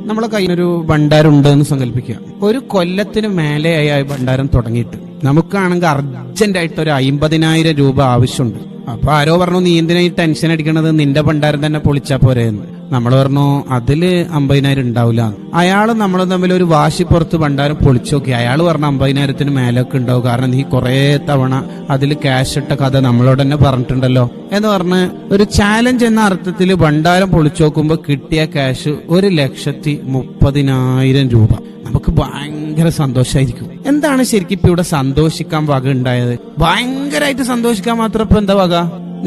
നമ്മളെ കയ്യിലൊരു ഭണ്ഡാരം ഉണ്ട് എന്ന് സങ്കല്പിക്കുക. ഒരു കൊല്ലത്തിന് മേലെയായി ആ ഭണ്ഡാരം തുടങ്ങിയിട്ട് നമുക്കാണെങ്കിൽ അർജന്റായിട്ട് ഒരു 50,000 രൂപ ആവശ്യമുണ്ട്. അപ്പൊ ആരോ പറഞ്ഞു, നീ എന്തിനാ ഈ ടെൻഷൻ അടിക്കണത്, നിന്റെ ഭണ്ഡാരം തന്നെ പൊളിച്ചാ പോരെന്ന്. നമ്മൾ പറഞ്ഞു അതില് 50,000 ഉണ്ടാവില്ല. അയാള് നമ്മൾ തമ്മിൽ ഒരു വാശി പുറത്ത് ഭണ്ഡാരം പൊളിച്ചു നോക്കി. അയാൾ പറഞ്ഞു 50,000 മേലൊക്കെ ഉണ്ടാവും, കാരണം നീ കുറെ തവണ അതിൽ ക്യാഷ് ഇട്ട കഥ നമ്മളോട് തന്നെ പറഞ്ഞിട്ടുണ്ടല്ലോ എന്ന് പറഞ്ഞ് ഒരു ചാലഞ്ച് എന്ന അർത്ഥത്തിൽ ഭണ്ഡാരം പൊളിച്ചു നോക്കുമ്പോ കിട്ടിയ ക്യാഷ് 1,30,000 രൂപ. നമുക്ക് ഭയങ്കര സന്തോഷമായിരിക്കും. എന്താണ് ശരിക്കും ഇപ്പൊ ഇവിടെ സന്തോഷിക്കാൻ വക ഉണ്ടായത്? ഭയങ്കരമായിട്ട് സന്തോഷിക്കാൻ മാത്രം ഇപ്പൊ എന്താ വക?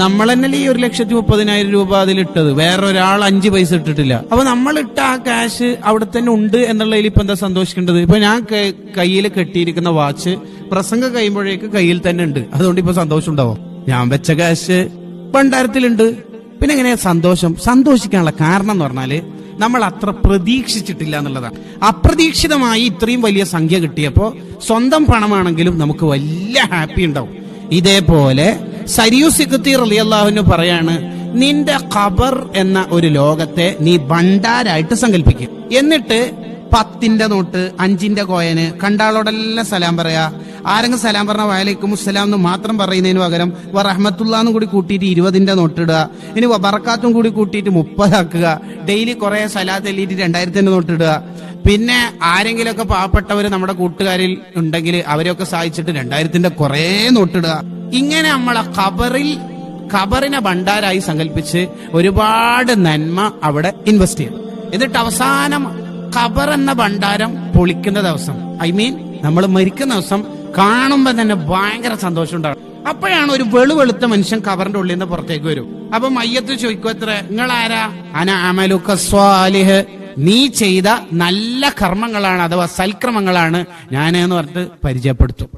നമ്മൾ തന്നെയല്ലേ ഈ 1,30,000 രൂപ അതിലിട്ടത്, വേറൊരാൾ 5 പൈസ ഇട്ടിട്ടില്ല. അപ്പൊ നമ്മളിട്ട ആ ക്യാഷ് അവിടെ തന്നെ ഉണ്ട് എന്നുള്ളതിൽ ഇപ്പൊ എന്താ സന്തോഷിക്കേണ്ടത്? ഇപ്പൊ ഞാൻ കയ്യിൽ കെട്ടിയിരിക്കുന്ന വാച്ച് പ്രസംഗം കഴിയുമ്പോഴേക്ക് കയ്യിൽ തന്നെ ഉണ്ട്, അതുകൊണ്ട് ഇപ്പൊ സന്തോഷം ഉണ്ടാവും. ഞാൻ വെച്ച ക്യാഷ് ഭണ്ഡാരത്തിലുണ്ട്. പിന്നെ എങ്ങനെയാ സന്തോഷിക്കാനുള്ള കാരണം എന്ന് പറഞ്ഞാല് നമ്മൾ അത്ര പ്രതീക്ഷിച്ചിട്ടില്ല എന്നുള്ളതാണ്. അപ്രതീക്ഷിതമായി ഇത്രയും വലിയ സംഖ്യ കിട്ടിയപ്പോ സ്വന്തം പണമാണെങ്കിലും നമുക്ക് വലിയ ഹാപ്പി ഉണ്ടാവും. ഇതേപോലെ സരിയു സിഖ്തി റളിയല്ലാഹു അൻഹു പറയാണ്, നിന്റെ ഖബർ എന്ന ഒരു ലോകത്തെ നീ ഭണ്ഡാരായിട്ട് സങ്കല്പിക്കുക. എന്നിട്ട് 10ന്റെ നോട്ട്, 5ന്റെ കോയന് കണ്ടാളോടെല്ലാം സലാം പറയാ. ആരെങ്കിലും സലാം പറഞ്ഞ വഅലൈക്കും അസ്സലാം എന്ന് മാത്രം പറയുന്നതിന് പകരം റഹ്മത്തുള്ളാന്നും കൂടി കൂട്ടിയിട്ട് 20ന്റെ നോട്ട് ഇടുക. ഇനി ബറക്കാത്തും കൂടി കൂട്ടിയിട്ട് 30 ആക്കുക. ഡെയിലി കുറെ സലാത്ത് എല്ലിയിട്ട് 2000ന്റെ നോട്ട് ഇടുക. പിന്നെ ആരെങ്കിലുമൊക്കെ പാവപ്പെട്ടവര് നമ്മുടെ കൂട്ടുകാരിൽ ഉണ്ടെങ്കിൽ അവരെയൊക്കെ സഹായിച്ചിട്ട് 2000ന്റെ കുറെ നോട്ടിടുക. ഇങ്ങനെ നമ്മളെ ഖബറിനെ ഭണ്ഡാരായി സങ്കല്പിച്ച് ഒരുപാട് നന്മ അവിടെ ഇൻവെസ്റ്റ് ചെയ്യും. എന്നിട്ട് അവസാനം ഖബർ എന്ന ഭണ്ഡാരം പൊളിക്കുന്ന ദിവസം, നമ്മൾ മരിക്കുന്ന ദിവസം കാണുമ്പോ തന്നെ ഭയങ്കര സന്തോഷം ഉണ്ടാകും. അപ്പോഴാണ് ഒരു വെളുവെളുത്ത മനുഷ്യൻ ഖബറിന്റെ ഉള്ളിൽ നിന്ന് പുറത്തേക്ക് വരും. അപ്പൊ മയ്യത്ത് ചോദിക്കും, എത്ര നിങ്ങളാരാ? അന അമലുക സ്വാലിഹ്, നീ ചെയ്ത നല്ല കർമ്മങ്ങളാണ് അഥവാ സൽക്രമങ്ങളാണ് ഞാൻ എന്ന് പറഞ്ഞിട്ട് പരിചയപ്പെടുത്തും.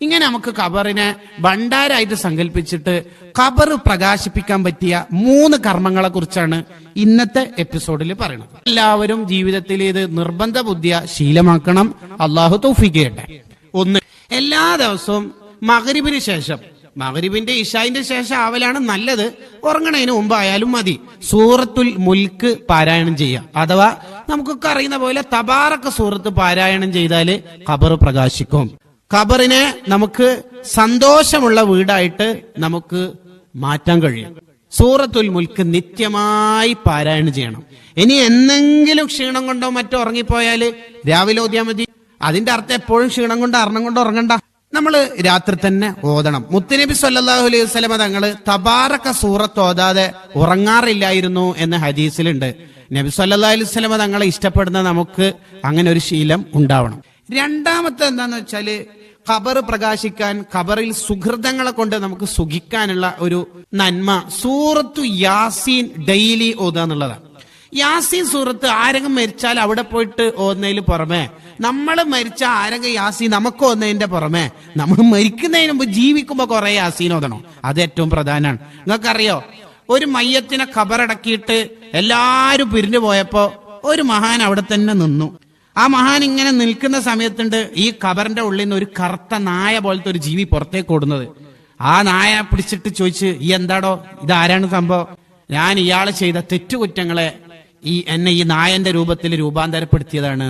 ഇങ്ങനെ നമുക്ക് ഖബറിനെ ഭണ്ഡാരായിട്ട് സങ്കല്പിച്ചിട്ട് ഖബർ പ്രകാശിപ്പിക്കാൻ പറ്റിയ 3 കർമ്മങ്ങളെ കുറിച്ചാണ് ഇന്നത്തെ എപ്പിസോഡിൽ പറയുന്നത്. എല്ലാവരും ജീവിതത്തിൽ ഇത് നിർബന്ധ ബുദ്ധിയ ശീലമാക്കണം. അള്ളാഹു തൗഫീഖ് ചെയ്യട്ടെ. 1, എല്ലാ ദിവസവും മഗ്രിബിന് ശേഷം, മഗ്രിബിന്റെ ഇശാഇന്റെ ശേഷം ആവലാണ് നല്ലത്, ഉറങ്ങണതിന് മുമ്പ് ആയാലും മതി, സൂറത്തുൽ മുൽക്ക് പാരായണം ചെയ്യുക. അഥവാ നമുക്കൊക്കെ അറിയുന്ന പോലെ തബാറക സൂറത്ത് പാരായണം ചെയ്താല് ഖബർ പ്രകാശിക്കും. ഖബറിനെ നമുക്ക് സന്തോഷമുള്ള വീടായിട്ട് നമുക്ക് മാറ്റാൻ കഴിയും. സൂറത്തുൽ മുൽക്ക് നിത്യമായി പാരായണം ചെയ്യണം. ഇനി എന്തെങ്കിലും ക്ഷീണം കൊണ്ടോ മറ്റോ ഉറങ്ങിപ്പോയാല് രാവിലെ ഓതിയാൽ മതി. അതിന്റെ അർത്ഥം എപ്പോഴും ക്ഷീണം കൊണ്ട് അർണം കൊണ്ട് ഉറങ്ങണ്ട, നമ്മള് രാത്രി തന്നെ ഓതണം. മുത്തുനബി സല്ലല്ലാഹു അലൈഹി വസല്ലമ തങ്ങള് തബാറക സൂറത്ത് ഓതാതെ ഉറങ്ങാറില്ലായിരുന്നു എന്ന ഹദീസിലുണ്ട്. നബി സല്ലല്ലാഹു അലൈഹി വസല്ലമ തങ്ങളെ ഇഷ്ടപ്പെടുന്ന നമുക്ക് അങ്ങനെ ഒരു ശീലം ഉണ്ടാവണം. രണ്ടാമത്തെ എന്താന്ന് വെച്ചാല് ഖബർ പ്രകാശിക്കാൻ, ഖബറിൽ സുഹൃതങ്ങളെ കൊണ്ട് നമുക്ക് സുഖിക്കാനുള്ള ഒരു നന്മ സൂറത്തു യാസീൻ ഡെയിലി ഓതുക എന്നുള്ളതാണ്. യാസീൻ സൂറത്ത് ആരെങ്കിലും മരിച്ചാൽ അവിടെ പോയിട്ട് ഓതുന്നതിന് പുറമെ, നമ്മൾ മരിച്ച ആരെങ്കിലും യാസീൻ നമുക്ക് ഓതുന്നതിന്റെ പുറമെ നമ്മൾ മരിക്കുന്നതിന് മുമ്പ് ജീവിക്കുമ്പോ കുറെ യാസീൻ ഓതണം. അത് ഏറ്റവും പ്രധാനമാണ്. നിങ്ങൾക്കറിയോ, ഒരു മയ്യത്തിനെ ഖബറടക്കിയിട്ട് എല്ലാരും പിരിഞ്ഞു പോയപ്പോ ഒരു മഹാൻ അവിടെ തന്നെ നിന്നു. ആ മഹാൻ ഇങ്ങനെ നിൽക്കുന്ന സമയത്തുണ്ട് ഈ ഖബറിന്റെ ഉള്ളിൽ നിന്ന് ഒരു കറുത്ത നായ പോലത്തെ ഒരു ജീവി പുറത്തേക്ക് ഓടുന്നത്. ആ നായ പിടിച്ചിട്ട് ചോദിച്ച്, ഈ എന്താടോ, ഇതാരാണ് സംഭവം? ഞാൻ ഇയാള് ചെയ്ത തെറ്റുകുറ്റങ്ങളെ എന്നെ ഈ നായന്റെ രൂപത്തിൽ രൂപാന്തരപ്പെടുത്തിയതാണ്.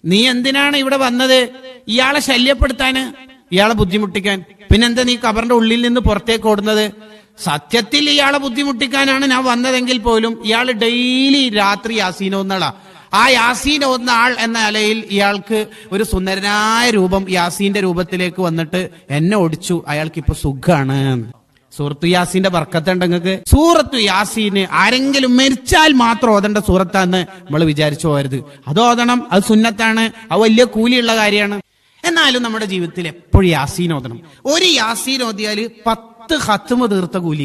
നീ എന്തിനാണ് ഇവിടെ വന്നത്? ഇയാളെ ശല്യപ്പെടുത്താന്, ഇയാളെ ബുദ്ധിമുട്ടിക്കാൻ. പിന്നെന്താ നീ ഖബറിന്റെ ഉള്ളിൽ നിന്ന് പുറത്തേക്ക് ഓടുന്നത്? സത്യത്തിൽ ഇയാളെ ബുദ്ധിമുട്ടിക്കാനാണ് ഞാൻ വന്നതെങ്കിൽ പോലും ഇയാള് ഡെയിലി രാത്രി യാസീൻ ഓതുന്നയാളാ. ആ യാസീൻ ഓതുന്ന ആൾ എന്ന നിലയിൽ ഇയാൾക്ക് ഒരു സുന്ദരനായ രൂപം യാസീന്റെ രൂപത്തിലേക്ക് വന്നിട്ട് എന്നെ ഓടിച്ചു. അയാൾക്ക് ഇപ്പൊ സുഖാണ്. സൂറത്തു യാസീന്റെ ബർക്കത്തുണ്ട് നിങ്ങൾക്ക്. സൂറത്തു യാസീന് ആരെങ്കിലും മരിച്ചാൽ മാത്രം ഓതേണ്ട സൂറത്താന്ന് നമ്മൾ വിചാരിച്ചു പോകരുത്. അത് ഓതണം, അത് സുന്നത്താണ്, അത് വലിയ കൂലിയുള്ള കാര്യമാണ്. എന്നാലും നമ്മുടെ ജീവിതത്തിൽ എപ്പോഴും യാസീൻ ഓതണം. ഒരു യാസീൻ ഓതിയാല് 10 ഖത്മ് തീർത്ത കൂലിയാണ്.